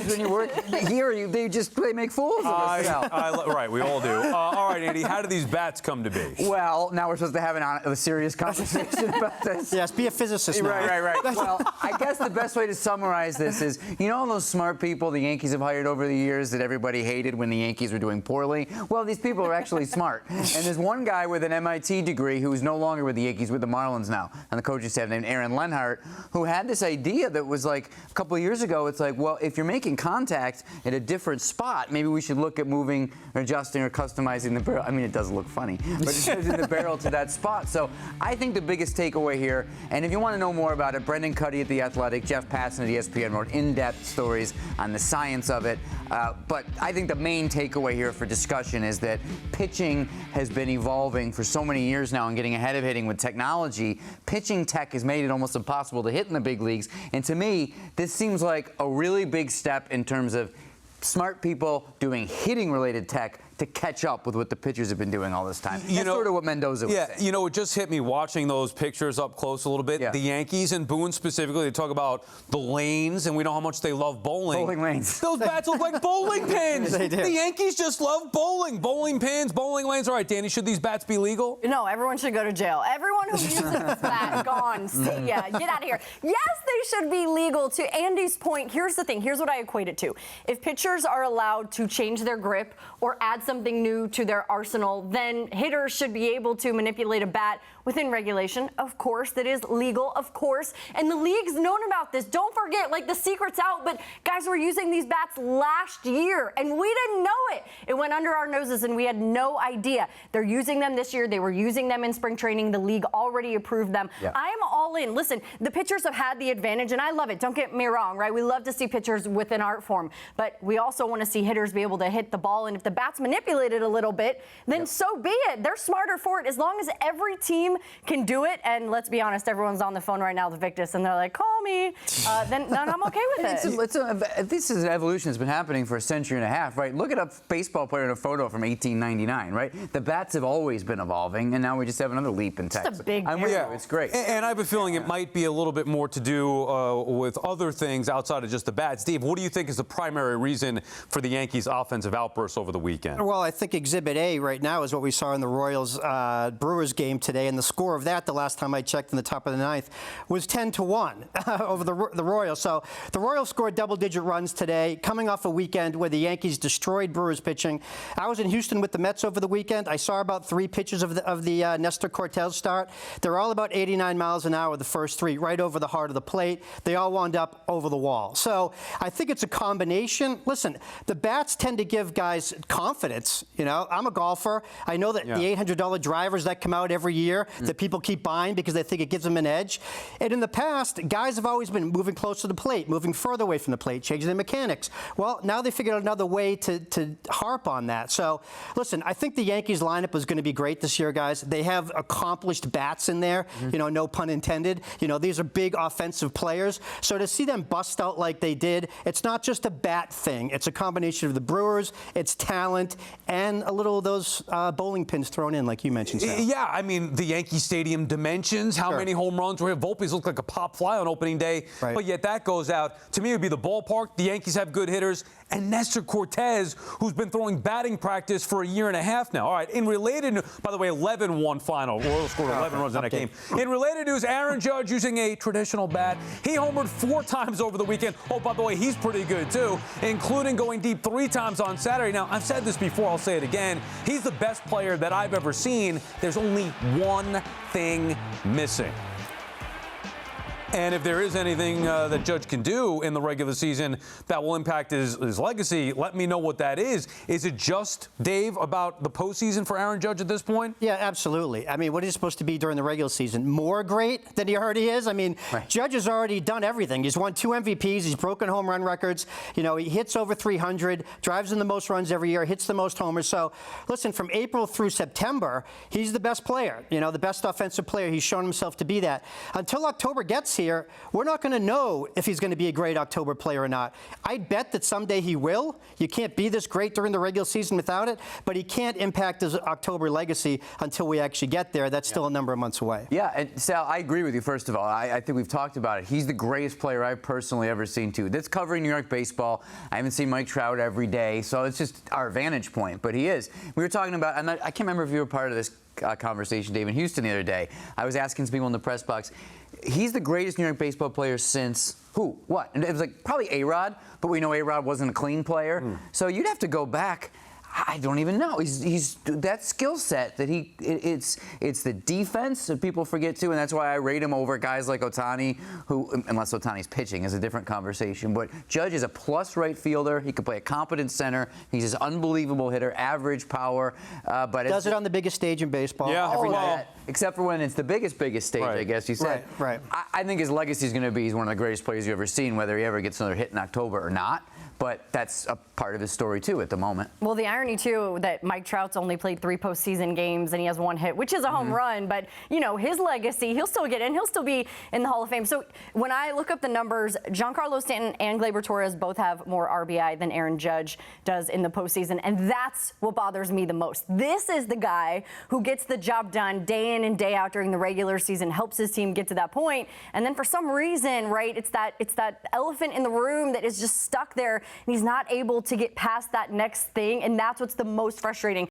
when you work here, they make fools of us. Right, we all do. All right, Andy, how do these bats come to be? Well, now we're supposed to have a serious conversation about this. Yes, be a physicist now. Right. Well, I guess the best way to summarize this is, all those smart people the Yankees have hired over the years that everybody hated when the Yankees were doing poorly? Well, these people are actually smart. And there's one guy with an MIT degree who's no longer with the Yankees, with the Marlins now, on the coaching staff, named Aaron Lenhart, who had this idea that was like a couple of years ago. It's like, well, if you're making contact at a different spot, maybe we should look at moving or adjusting or customizing the barrel. I mean, it does look funny, but changing the barrel to that spot. So I think the biggest takeaway here, and if you want to know more about it, Brendan Cuddy at The Athletic, Jeff Passan at ESPN wrote in-depth stories on the science of it. But I think the main takeaway here for discussion is that pitching has been evolving for so many years now and getting ahead of hitting with technology. Pitching tech has made it almost impossible to hit in the big leagues. And to me, this seems like a really big step in terms of smart people doing hitting-related tech to catch up with what the pitchers have been doing all this time. That's sort of what Mendoza was saying. It just hit me watching those pictures up close a little bit. Yeah. The Yankees and Boone specifically, they talk about the lanes, and we know how much they love bowling. Bowling lanes. Those bats look like bowling pins. They do. The Yankees just love bowling. Bowling pins, bowling lanes. All right, Danny, should these bats be legal? No, everyone should go to jail. Everyone who uses this bat, gone. See ya. Get out of here. Yes, they should be legal. To Andy's point, here's the thing. Here's what I equate it to. If pitchers are allowed to change their grip or add something new to their arsenal, then hitters should be able to manipulate a bat within regulation. Of course, that is legal, of course. And the league's known about this. Don't forget, the secret's out, but guys were using these bats last year, and we didn't know it. It went under our noses, and we had no idea. They're using them this year. They were using them in spring training. The league already approved them. Yeah. I am all in. Listen, the pitchers have had the advantage, and I love it. Don't get me wrong, right? We love to see pitchers with an art form, but we also want to see hitters be able to hit the ball, and if the bat's manipulated a little bit, then so be it. They're smarter for it. As long as every team can do it, and let's be honest, everyone's on the phone right now, the Victus, and they're like, call me, then I'm okay with it. This is an evolution that's been happening for a century and a half, right? Look at a baseball player in a photo from 1899, right? The bats have always been evolving, and now we just have another leap in tech. It's a big I'm with you. It's great. And I have a feeling it might be a little bit more to do with other things outside of just the bats. Steve, what do you think is the primary reason for the Yankees' offensive outbursts over the weekend? Well, I think Exhibit A right now is what we saw in the Royals-Brewers game today, and the score of that, the last time I checked in the top of the ninth, was 10-1 over the Royals. So the Royals scored double-digit runs today, coming off a weekend where the Yankees destroyed Brewers pitching. I was in Houston with the Mets over the weekend. I saw about 3 pitches of the Nestor Cortez start. They're all about 89 miles an hour, the first 3, right over the heart of the plate. They all wound up over the wall. So I think it's a combination. Listen, the bats tend to give guys confidence. I'm a golfer. I know that the $800 drivers that come out every year that people keep buying because they think it gives them an edge. And in the past, guys have always been moving closer to the plate, moving further away from the plate, changing their mechanics. Well, now they figured out another way to harp on that. So, listen, I think the Yankees lineup is going to be great this year, guys. They have accomplished bats in there, no pun intended. These are big offensive players. So to see them bust out like they did, it's not just a bat thing. It's a combination of the Brewers, it's talent, and a little of those bowling pins thrown in, like you mentioned, Sal. Yeah, I mean, the Yankee Stadium dimensions, how many home runs were here. Volpe's looked like a pop fly on opening day, but yet that goes out. To me, it would be the ballpark. The Yankees have good hitters. And Nestor Cortez, who's been throwing batting practice for a year and a half now. All right, in related, by the way, 11-1 final. Royals scored 11 runs in that game. In related news, Aaron Judge using a traditional bat. He homered 4 times over the weekend. Oh, by the way, he's pretty good, too, including going deep 3 times on Saturday. Now, I've said this before. I'll say it again. He's the best player that I've ever seen. There's only one thing missing. And if there is anything that Judge can do in the regular season that will impact his legacy, let me know what that is. Is it just, Dave, about the postseason for Aaron Judge at this point? Yeah, absolutely. I mean, what is he supposed to be during the regular season? More great than he already is? I mean, Judge has already done everything. He's won 2 MVPs. He's broken home run records. He hits over 300, drives in the most runs every year, hits the most homers. So, listen, from April through September, he's the best player, the best offensive player. He's shown himself to be that. Until October gets here, we're not going to know if he's going to be a great October player or not. I'd bet that someday he will. You can't be this great during the regular season without it, but he can't impact his October legacy until we actually get there. That's still a number of months away. Yeah, and Sal, I agree with you, first of all. I think we've talked about it. He's the greatest player I've personally ever seen, too. That's covering New York baseball. I haven't seen Mike Trout every day, so it's just our vantage point, but he is. We were talking about, and I can't remember if you were part of this conversation, Dave, in Houston the other day. I was asking some people in the press box, he's the greatest New York baseball player since who? What? And it was like probably A-Rod, but we know A-Rod wasn't a clean player. So you'd have to go back. I don't even know. He's that skill set that it's the defense that people forget too, and that's why I rate him over guys like Ohtani, who, unless Ohtani's pitching, is a different conversation. But Judge is a plus right fielder. He can play a competent center. He's an unbelievable hitter, average power, but does it on the biggest stage in baseball. Yeah, every night, except for when it's the biggest stage, right. I guess you said. Right. I think his legacy is going to be he's one of the greatest players you've ever seen, whether he ever gets another hit in October or not. But that's a part of his story, too, at the moment. Well, the irony, too, that Mike Trout's only played 3 postseason games and he has 1 hit, which is a home run. But, you know, his legacy, he'll still get in. He'll still be in the Hall of Fame. So when I look up the numbers, Giancarlo Stanton and Gleyber Torres both have more RBI than Aaron Judge does in the postseason. And that's what bothers me the most. This is the guy who gets the job done day in and day out during the regular season, helps his team get to that point. And then for some reason, right, it's that elephant in the room that is just stuck there. And he's not able to get past that next thing, and that's what's the most frustrating.